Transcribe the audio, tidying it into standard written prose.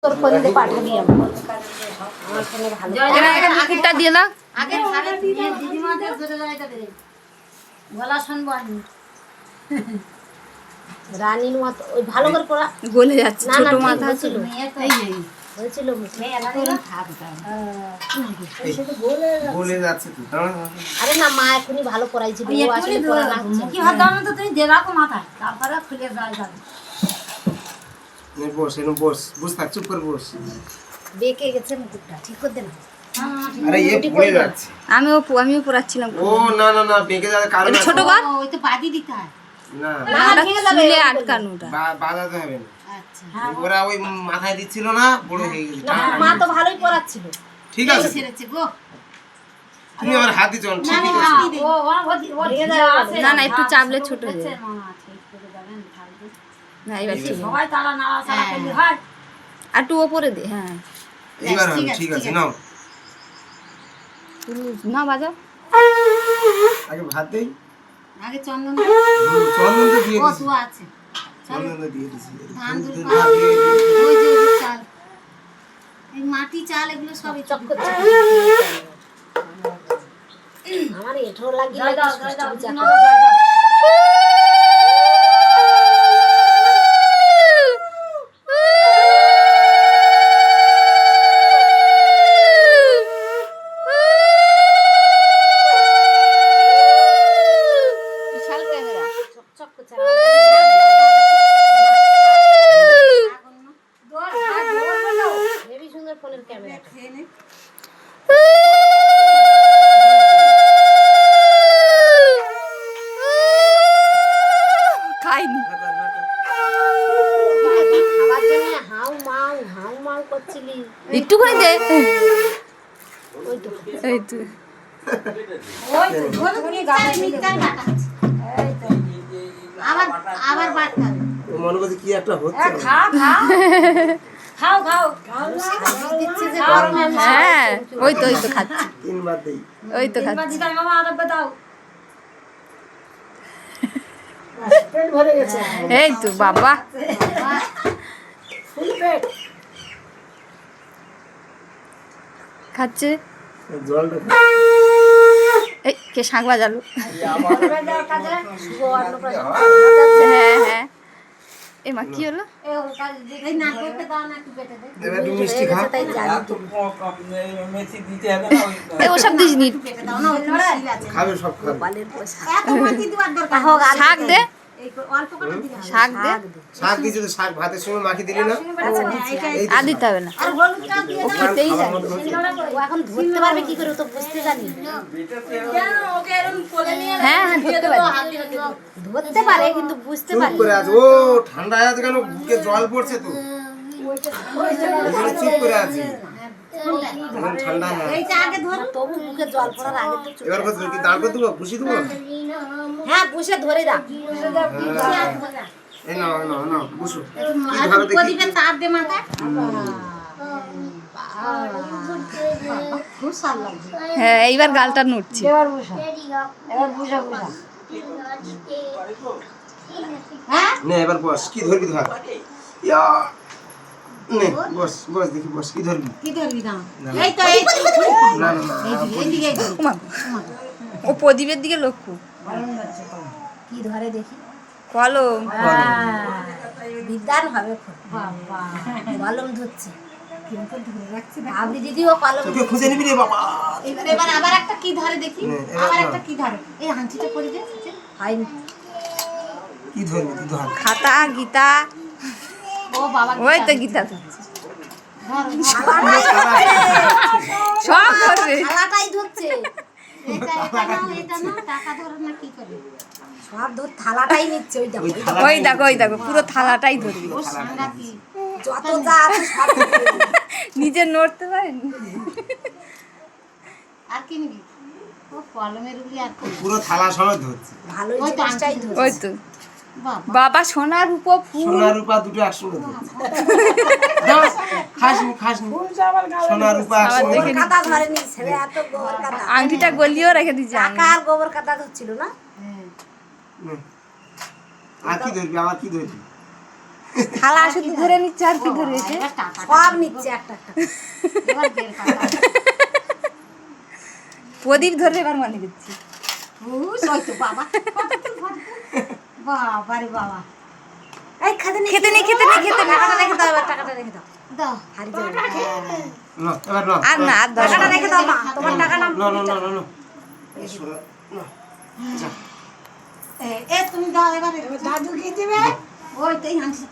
তোর ফোন দিয়ে পাঠাবি আমার ফোনে ভালো আগে দিয়ে দাও আগে খাবে দিদিমাদের জোরে জোরে দে গলা শুনবো আমি রানীর মতো ওই ভালো করে পড়া গলে যাচ্ছে না, ছোট ঠিক মাথা হয়েছিল। এই এই হয়েছিল মুখে বলে যাচ্ছে তো আরে না মা এখনই ভালো পড়াইছিল ও আসলে পড়া না হচ্ছে মুখি হাত দাও না তো তুমি দে রাখো মাথায় তারপরে খুলে যায় যাবে বস এরকম বস বস থাক চুপ করে বস বেঁকে গেছে মুখটা ঠিক করে দে না আরে এ পড়ে যাচ্ছে আমিও পড়াচ্ছিলাম ও না না না বেঁকে যাওয়ার কারণ এটা আছে। ছোট কর ওই তো বাদি দিতে হয় না না ভেঙে যাবে চুলে আটকানোটা বাজাতে হবে না আচ্ছা ওরা ওই মাথায় দিচ্ছিল না বড় হয়ে গেছে না, মা তো ভালোই পড়াচ্ছিল ঠিক আছে ছেড়েছে গো তুমি আমার হাত দিচ্ছ না, ঠিক আছে ও ও ভেঙে যাবে না না একটু চাপলে ছোট হয়ে হচ্ছে যাবে মামা ঠিক করে যাবেন থাকবে না এবার ঠিক আছে। সবাই তারা নাড়া চাড়া করলে হয় আর একটু ওপরে দে হ্যাঁ এইবার হবে ঠিক আছে নাও না বাজাও আগে ভাত দেই আগে চন্দন চন্দন তো দিয়ে ও দিছি তু আছে চন্দন তো দিয়ে দিছি ধান দুধ দুধ ভাত দিয়ে দিছি। ওই যে চাল এই মাটি চাল এগুলো সবই চক করছে আমার এঠো লাগিয়ে দাও লাগে দাও ষষ্ঠী দাও পূজা দাও বিশাল ক্যামেরা চক করছে হেবি সুন্দর ফোনের ক্যামেরা খাইনি খাবার জন্য হাউ মাউ করছিলি একটু করে দে ওই তো এই তো ওই তো ধরে ধরে গালে মিক্সার বাটাচ্ছে এই তো আবার আবার বাটতে হবে ও মনে করছে কি একটা হচ্ছে খাও খাও দিচ্ছে যে গরমে আমি হ্যাঁ ওই তো খাচ্ছি তিনবার দেই ওই তো এবার খাচ্ছি দিদাই মামা আরেকবার দাও পেট ভরে গেছে এই তো বাবা ফুল পেট খাচ্ছে জলটা এই কে শাঁখ বাজালো শুভ অন্নপ্রাশন হ্যাঁ হ্যাঁ এ মা কি হলো এই না করতে দাও না একটু পেটে দে এবার একটু মিষ্টি খা তাই জানি তো এই ওসব দিসনি পেটে দাও না ওই মিষ্টি আছে খাবে সব খাবে বালের পয়সা এত মাটি দিবার দরকার হোক আর শাক দে এই অল্প করে দিলাম শাক দে শাক দিয়েছে তো শাক ভাতের সঙ্গে মাখি দিলি না এই আর দিতে হবে না আর হলুদটা দিয়ে ও খেতেই খাবার জানে মতো হচ্ছে। ও এখন ধরতে পারবে কি করে ও তো বুঝতে জানি হ্যাঁ হ্যাঁ ধরতে পারি ধরতে পারে কিন্তু বুঝতে চুপ পারি করে আছে ও ঠান্ডা আছে কেন বুকে জল পড়ছে তো ওই জন্য চুপ করে আছে এখন ঠান্ডা না এইটা আগে ধরো তবু মুখে জল পড়ার আগে তো চুপ। এবার কথা কি দাঁড় করে দেবো খুশি দেবো হ্যাঁ পুষে ধরে দাও এই নাও নাও নাও বুঝো আর প্রদীপের তাপ দে মাথা খুব সাল লাগছে হ্যাঁ এইবার গালটা নড়ছে এবার বসা এবার বসা বসা হ্যাঁ নে এবার বস কি ধরবি ধর ইয়া নে বস বস দেখি বস কি ধরবি কি ধরবি দাও এই তো এই না না না এইদিকে এইদিকে ওমা, ও প্রদীপের দিকে লক্ষ্য কি ধরে দেখি কলম বিদ্যান হবে খুব বাবা কলম ধরছে কিন্তু ধরে রাখছি না ভাবি দিদিও কলম তোকে খুঁজে নিবি রে বাবা এবার এবার আবার একটা কি ধরে দেখি এবার আবার ধর। একটা কি ধরে এই হাঁচিটা পড়ে দে হয়নি কি ধরবি তুই ধর খাতা গীতা ও বাবা ওই তো গীতা ধরছে। ধর সব ধরবে থালাটাই ধরছে এটা না টাকা ধরে না কি করে সব ধর থালাটাই নিচ্ছে ওইটা ওই থালা ওই দেখো পুরো থালাটাই ধরবে ও সাংঘাতি যত যা আছে সব ধরবে। নিজে নড়তে পারেনি আর কি নিবি ও কলমের উলি আর কি পুরো থালা সমেত ধরছে ভালোই ওই তো জিনিসটাই ধরছে ওই তো বাবা বাবা সোনার উপর ফুল সোনা রূপা দুটো একসঙ্গে ধরছে খাসনি খাসনি সোনা রূপা একসঙ্গে দেখে ধরছে। কাদা ধরেনি ছেলে এত গোবর কাদা আংটিটা গলিয়েও রেখে দিয়েছে টাকা আর গোবর কাদা ধরছিল না নে। আর কি ধরবি আবার কি ধরবি থালা শুধু ধরে নিচ্ছে আর কি ধরেছে এবার টাকা সব নিচ্ছে একটা একটা এবার বের টাকা প্রদীপ ধরে এবার মনে করছি সইতো বাবা বাবা রে বাবা এই খেতে নি খেতে নেই টাকাটা রেখে দাও এবার টাকাটা রেখে দাও দাও হারি যাবে না এবার না আর না আর দশ টাকাটা রেখে দাও মা তোমার টাকা নাম না না না না না এই শোনো, না যা এ তুমি দাও এবারে দাদু কি দিবে ওই তো এই হাঁসি